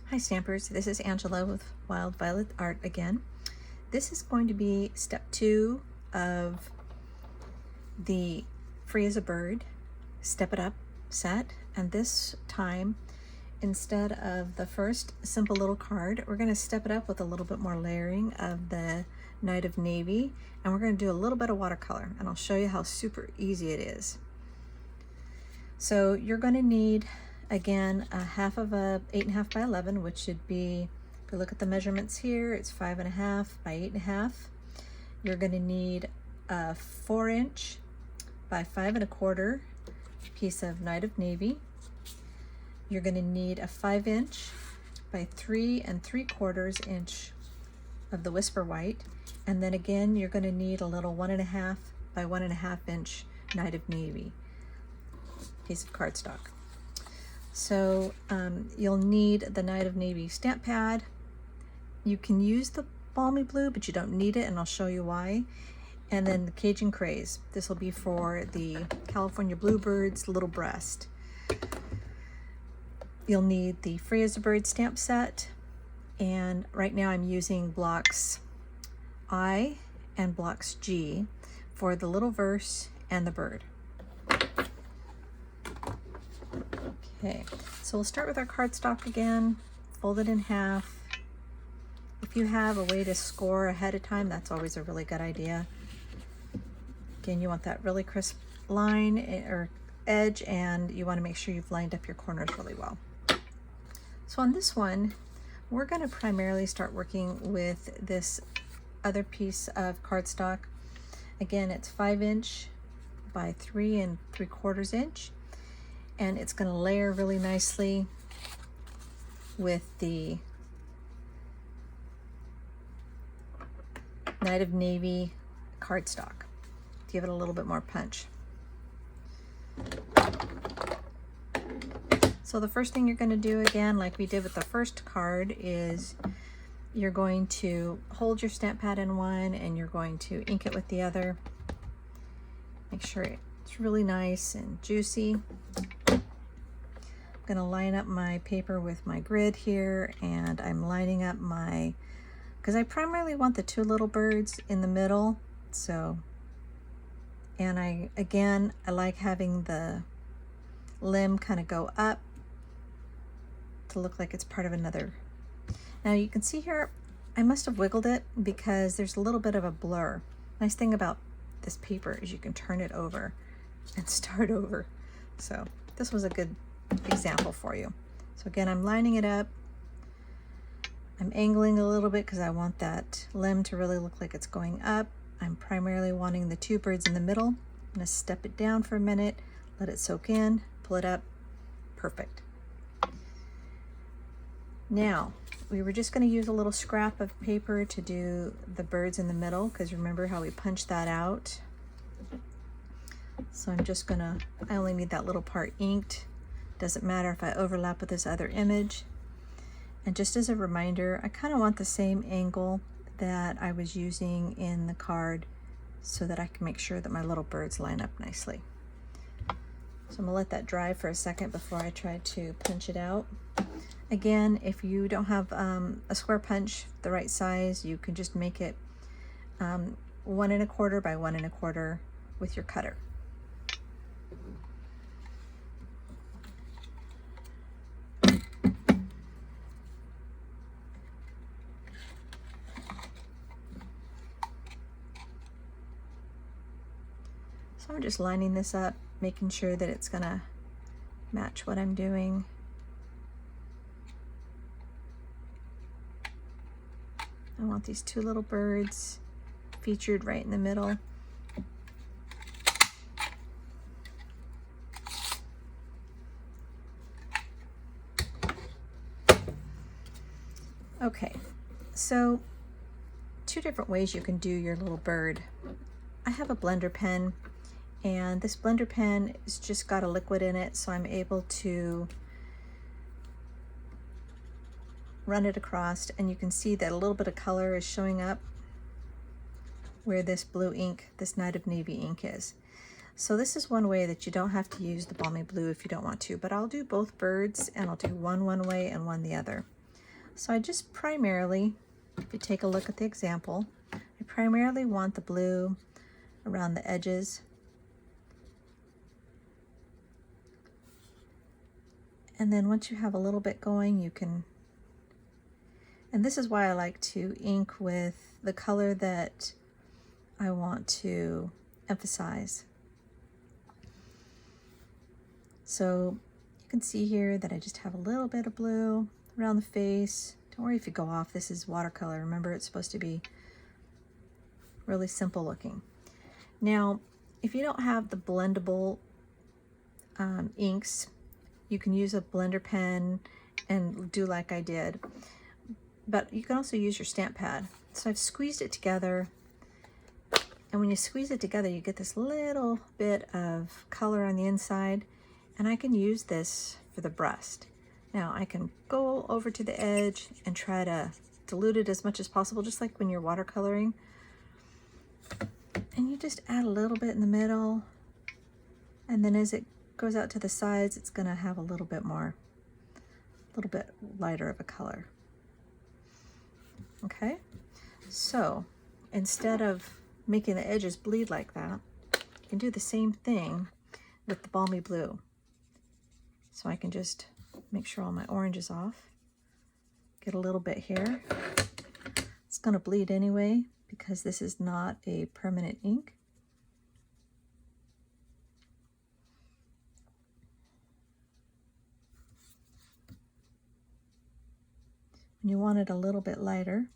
Hi Stampers, this is Angela with Wild Violet Art again. This is going to be step 2 of the Free as a Bird Step It Up set, and this time instead of the first simple little card, we're going to step it up with a little bit more layering of the Night of Navy, and we're going to do a little bit of watercolor, and I'll show you how super easy it is. So you're going to need, again, a half of a 8.5 by 11, which should be, if you look at the measurements here, it's 5.5 by 8.5. You're going to need a 4-inch by 5.25 piece of Night of Navy. You're going to need a 5-inch by 3.75 inch of the Whisper White, and then again you're going to need a little 1.5 by 1.5 inch Night of Navy piece of cardstock. So you'll need the Night of Navy stamp pad. You can use the Balmy Blue, but you don't need it, and I'll show you why. And then the Cajun Craze. This will be for the California Bluebirds Little Breast. You'll need the Free as a Bird stamp set, and right now I'm using blocks I and blocks G for the little verse and the bird. Okay, so we'll start with our cardstock again, fold it in half. If you have a way to score ahead of time, that's always a really good idea. Again, you want that really crisp line or edge, and you want to make sure you've lined up your corners really well. So on this one, we're going to primarily start working with this other piece of cardstock. Again, it's 5-inch by 3.75 inch. And it's going to layer really nicely with the Night of Navy cardstock. Give it a little bit more punch. So the first thing you're going to do, again, like we did with the first card, is you're going to hold your stamp pad in one and you're going to ink it with the other. Make sure it's really nice and juicy. I'm going to line up my paper with my grid here, and I'm lining up my, because I primarily want the two little birds in the middle. So, and I like having the limb kind of go up to look like it's part of another. Now you can see here, I must have wiggled it because there's a little bit of a blur. Nice thing about this paper is you can turn it over and start over. So this was a good example for you. So again, I'm lining it up. I'm angling a little bit because I want that limb to really look like it's going up. I'm primarily wanting the two birds in the middle. I'm going to step it down for a minute, let it soak in, pull it up. Perfect. Now, we were just going to use a little scrap of paper to do the birds in the middle, because remember how we punched that out. So I'm just gonna, I only need that little part inked. Doesn't matter if I overlap with this other image. And just as a reminder, I kind of want the same angle that I was using in the card so that I can make sure that my little birds line up nicely. So I'm gonna let that dry for a second before I try to punch it out. Again, if you don't have a square punch the right size, you can just make it 1.25 by 1.25 with your cutter. So I'm just lining this up, making sure that it's gonna match what I'm doing. I want these two little birds featured right in the middle. Okay, so two different ways you can do your little bird. I have a blender pen, and this blender pen has just got a liquid in it, so I'm able to run it across, and you can see that a little bit of color is showing up where this blue ink, this Night of Navy ink is. So this is one way that you don't have to use the Balmy Blue if you don't want to, but I'll do both birds, and I'll do one way and one the other. So I just primarily, if you take a look at the example, I primarily want the blue around the edges. And then once you have a little bit going, you can, and this is why I like to ink with the color that I want to emphasize. So you can see here that I just have a little bit of blue around the face. Don't worry if you go off, this is watercolor. Remember, it's supposed to be really simple looking. Now, if you don't have the blendable inks, you can use a blender pen and do like I did, but you can also use your stamp pad. So I've squeezed it together, and when you squeeze it together, you get this little bit of color on the inside, and I can use this for the breast. Now I can go over to the edge and try to dilute it as much as possible, just like when you're watercoloring. And you just add a little bit in the middle, and then as it goes out to the sides, it's going to have a little bit lighter of a color. Okay, so instead of making the edges bleed like that, you can do the same thing with the balmy blue. So I can just make sure all my orange is off, get a little bit here. It's going to bleed anyway because this is not a permanent ink. And you want it a little bit lighter,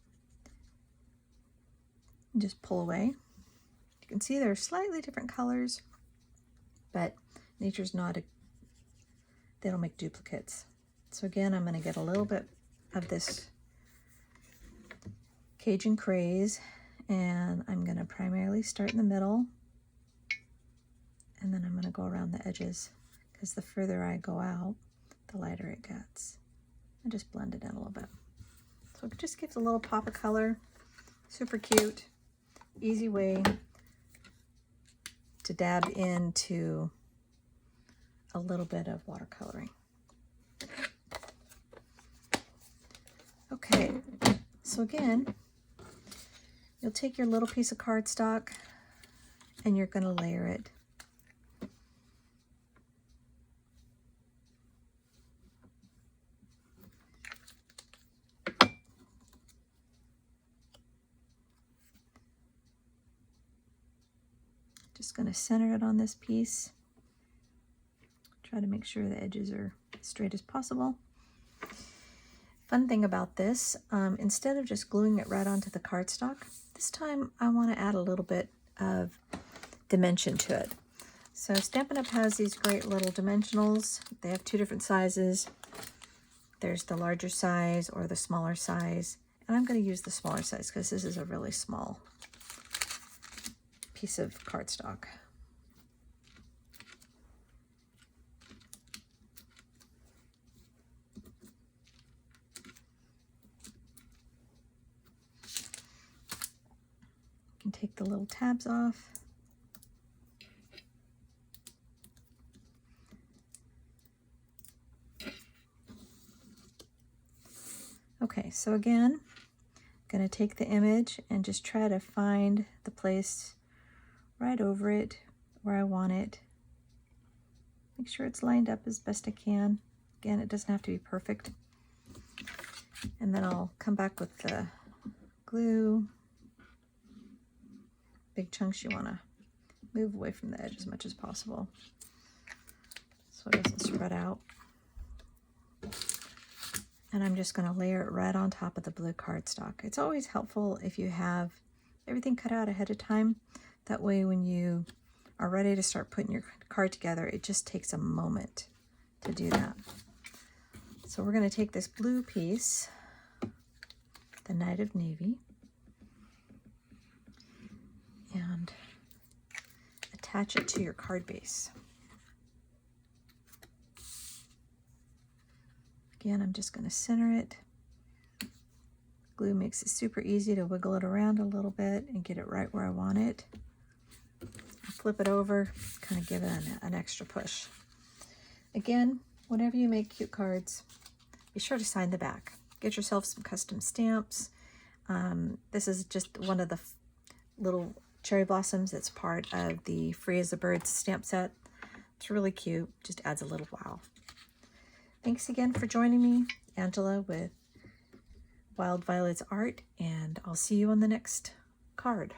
just pull away. You can see they're slightly different colors, but nature's not they don't make duplicates. So again, I'm going to get a little bit of this Cajun Craze, and I'm going to primarily start in the middle, and then I'm going to go around the edges, because the further I go out, the lighter it gets. And just blend it in a little bit. So it just gives a little pop of color. Super cute. Easy way to dab into a little bit of watercoloring. Okay, so again, you'll take your little piece of cardstock and you're going to layer it. Just going to center it on this piece. Try to make sure the edges are as straight as possible. Fun thing about this, instead of just gluing it right onto the cardstock, this time I want to add a little bit of dimension to it. So Stampin' Up! Has these great little dimensionals. They have two different sizes. There's the larger size or the smaller size. And I'm going to use the smaller size because this is a really small piece of cardstock. You can take the little tabs off. Okay, so again, I'm going to take the image and just try to find the place right over it where I want it. Make sure it's lined up as best I can. Again, it doesn't have to be perfect. And then I'll come back with the glue. Big chunks you want to move away from the edge as much as possible so it doesn't spread out. And I'm just going to layer it right on top of the blue cardstock. It's always helpful if you have everything cut out ahead of time. That way when you are ready to start putting your card together, it just takes a moment to do that. So we're going to take this blue piece, the Night of Navy, and attach it to your card base. Again, I'm just going to center it. Glue makes it super easy to wiggle it around a little bit and get it right where I want it. Flip it over, kind of give it an extra push. Again, whenever you make cute cards, be sure to sign the back. get yourself some custom stamps. This is just one of the little cherry blossoms that's part of the Free as a Bird stamp set. It's really cute, just adds a little wow. Thanks again for joining me, Angela with Wild Violet's art, and I'll see you on the next card.